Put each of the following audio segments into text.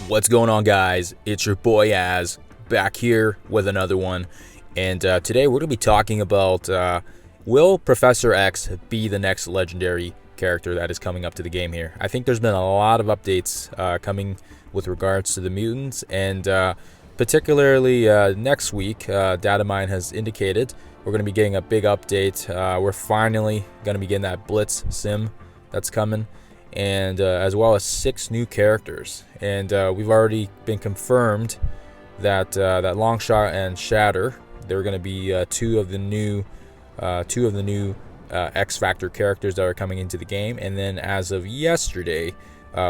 What's going on, guys? It's your boy Az, back here with another one. And today we're going to be talking about will Professor X be the next legendary character that is coming up to the game here. I think there's been a lot of updates coming with regards to the mutants, and particularly next week, Datamine has indicated we're going to be getting a big update. We're finally going to be getting that Blitz sim that's coming, and as well as 6 new characters. And we've already been confirmed that that Longshot and Shatter, they're going to be two of the new X Factor characters that are coming into the game. And then as of yesterday,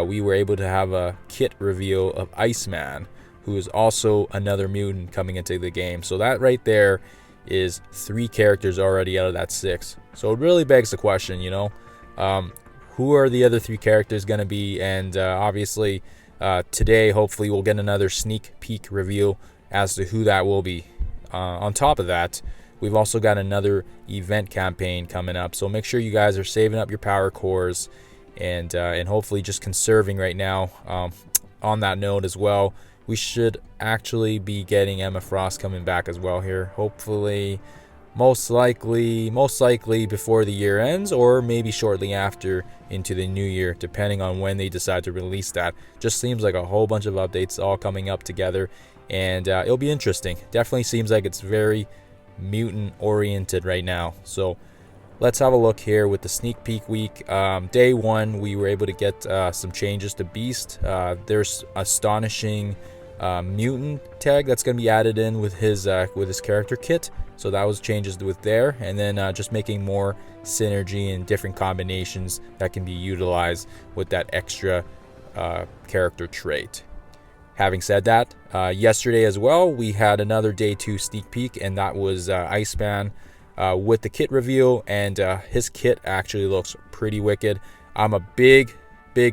we were able to have a kit reveal of Iceman, who is also another mutant coming into the game. So that right there is 3 characters already out of that 6. So it really begs the question, who are the other 3 characters going to be? And obviously today, hopefully, we'll get another sneak peek reveal as to who that will be. On top of that, we've also got another event campaign coming up. So make sure you guys are saving up your power cores and hopefully just conserving right now. On that note as well, we should actually be getting Emma Frost coming back as well here. Hopefully, most likely before the year ends, or maybe shortly after into the new year, depending on when they decide to release that. Just seems like a whole bunch of updates all coming up together, and it'll be interesting. Definitely seems like it's very mutant oriented right now. So let's have a look here with the sneak peek week. Day 1, we were able to get some changes to Beast. There's Astonishing mutant tag that's going to be added in with his character kit. So that was changes with there, and then just making more synergy and different combinations that can be utilized with that extra character trait. Having said that, yesterday as well, we had another day 2 sneak peek, and that was Iceman with the kit reveal, and his kit actually looks pretty wicked. I'm a big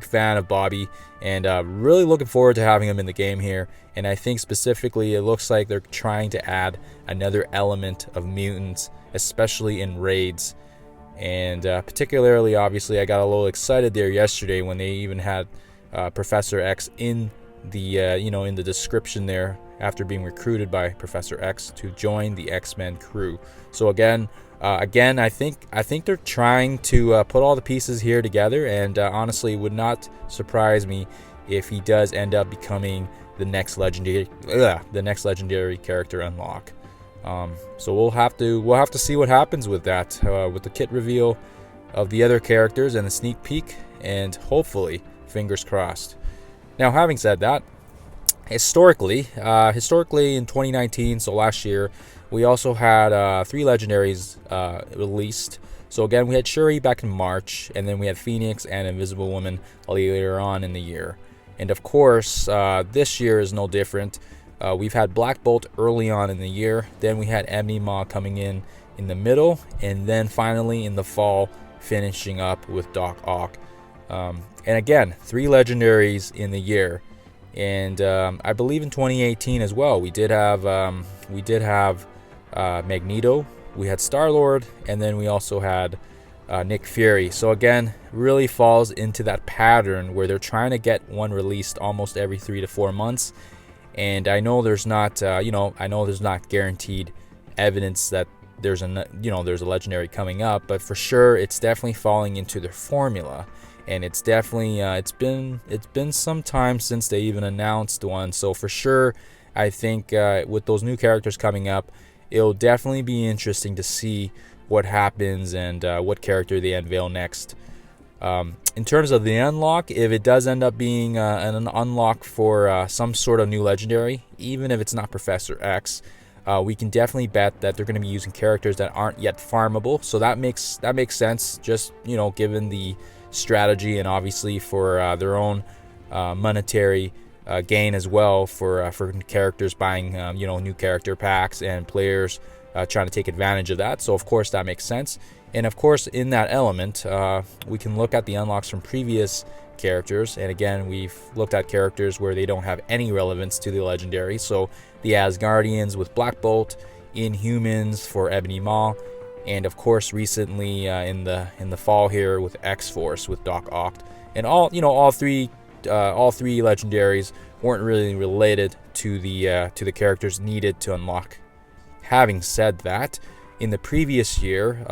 fan of Bobby, and really looking forward to having him in the game here. And I think specifically it looks like they're trying to add another element of mutants, especially in raids. And particularly, obviously, I got a little excited there yesterday when they even had Professor X in the in the description there, after being recruited by Professor X to join the X-Men crew. So again, I think they're trying to put all the pieces here together, and honestly, it would not surprise me if he does end up becoming the next legendary character unlock. So we'll have to see what happens with that, with the kit reveal of the other characters and the sneak peek, and hopefully, fingers crossed. Now, having said that, historically in 2019, so last year, we also had 3 legendaries released. So again, we had Shuri back in March, and then we had Phoenix and Invisible Woman later on in the year. And of course, this year is no different. We've had Black Bolt early on in the year, then we had Ebony Maw coming in the middle, and then finally in the fall, finishing up with Doc Ock. And again, 3 legendaries in the year. And I believe in 2018 as well, we did have Magneto, we had Star-Lord, and then we also had Nick Fury. So again, really falls into that pattern where they're trying to get one released almost every 3 to 4 months. And I know there's not guaranteed evidence that there's a legendary coming up, but for sure it's definitely falling into their formula. And it's definitely it's been some time since they even announced one. So for sure, I think with those new characters coming up, it'll definitely be interesting to see what happens and what character they unveil next. In terms of the unlock, if it does end up being an unlock for some sort of new legendary, even if it's not Professor X, we can definitely bet that they're going to be using characters that aren't yet farmable. So that makes sense, just given the strategy, and obviously for their own monetary gain as well, for characters buying new character packs and players trying to take advantage of that. So of course that makes sense. And of course, in that element, we can look at the unlocks from previous characters, and again, we've looked at characters where they don't have any relevance to the legendary. So the Asgardians with Black Bolt, Inhumans for Ebony Maw, and of course recently in the fall here with X-Force with Doc Ock. And all 3 all 3 legendaries weren't really related to the characters needed to unlock. Having said that, in the previous year,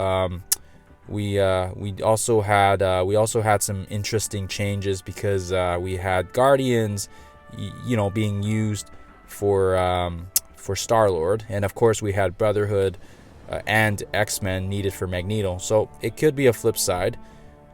we also had some interesting changes because we had Guardians, being used for Star-Lord, and of course we had Brotherhood and X-Men needed for Magneto. So it could be a flip side.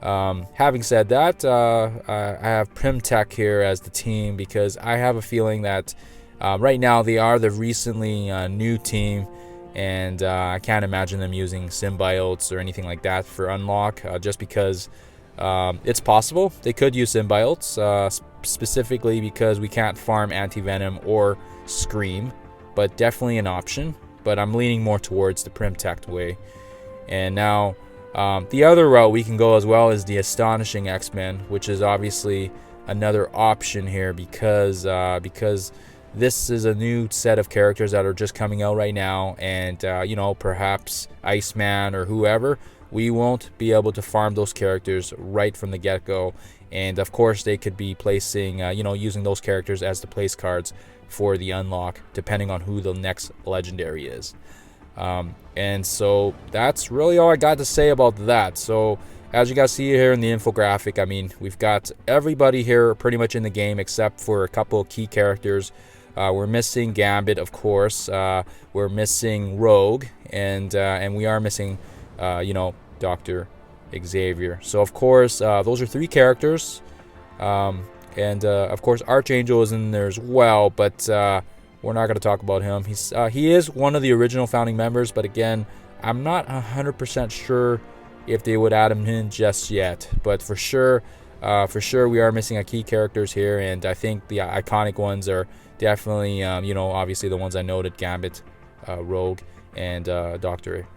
Having said that, I have Primtech here as the team because I have a feeling that right now they are the recently new team, and I can't imagine them using symbiotes or anything like that for unlock, just because it's possible they could use symbiotes, specifically because we can't farm Anti-Venom or Scream, but definitely an option. But I'm leaning more towards the Primtech way. And now the other route we can go as well is the Astonishing XMen, which is obviously another option here because this is a new set of characters that are just coming out right now, and perhaps Iceman or whoever, we won't be able to farm those characters right from the get-go. And of course they could be placing using those characters as the place cards for the unlock, depending on who the next legendary is. And so that's really all I got to say about that. So as you guys see here in the infographic, I mean, we've got everybody here pretty much in the game except for a couple of key characters. We're missing Gambit, of course. We're missing Rogue, and we are missing Dr. Xavier. So of course those are 3 characters, and of course Archangel is in there as well, but we're not going to talk about him. He is one of the original founding members, but again, I'm not 100% sure if they would add him in just yet. But for sure we are missing a key characters here, and I think the iconic ones are definitely obviously the ones I noted: Gambit, Rogue, and Dr.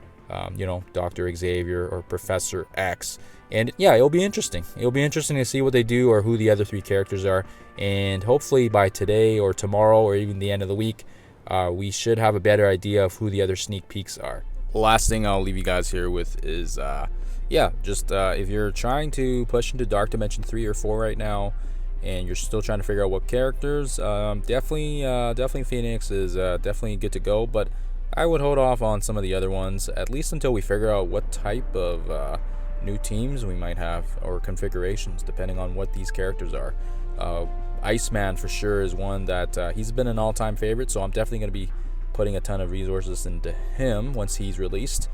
Xavier or Professor X. And yeah, it'll be interesting. It'll be interesting to see what they do or who the other 3 characters are. And hopefully by today or tomorrow or even the end of the week, we should have a better idea of who the other sneak peeks are. Last thing I'll leave you guys here with is, if you're trying to push into Dark Dimension 3 or 4 right now, and you're still trying to figure out what characters, definitely Phoenix is definitely good to go. But I would hold off on some of the other ones, at least until we figure out what type of new teams we might have, or configurations, depending on what these characters are. Iceman for sure is one that he's been an all-time favorite, so I'm definitely going to be putting a ton of resources into him once he's released.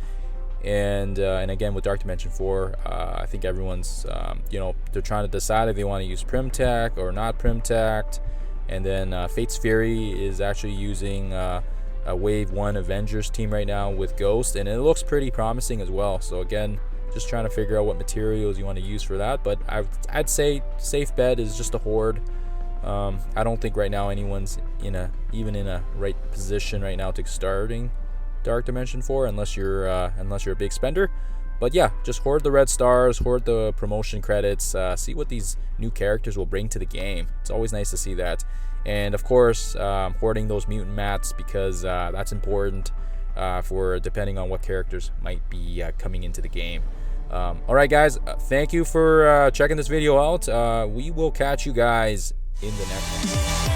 And again, with Dark Dimension 4, I think everyone's they're trying to decide if they want to use Primtech or not Primtech. And then Fate's Fury is actually using a Wave 1 Avengers team right now with Ghost, and it looks pretty promising as well. So again, just trying to figure out what materials you want to use for that. But I'd say safe bet is just a Horde. I don't think right now anyone's even in a right position right now to starting Dark Dimension 4 unless you're a big spender. But yeah, just hoard the red stars, hoard the promotion credits, see what these new characters will bring to the game. It's always nice to see that. And of course, hoarding those mutant mats, because that's important for depending on what characters might be coming into the game. Alright guys, thank you for checking this video out. We will catch you guys in the next one.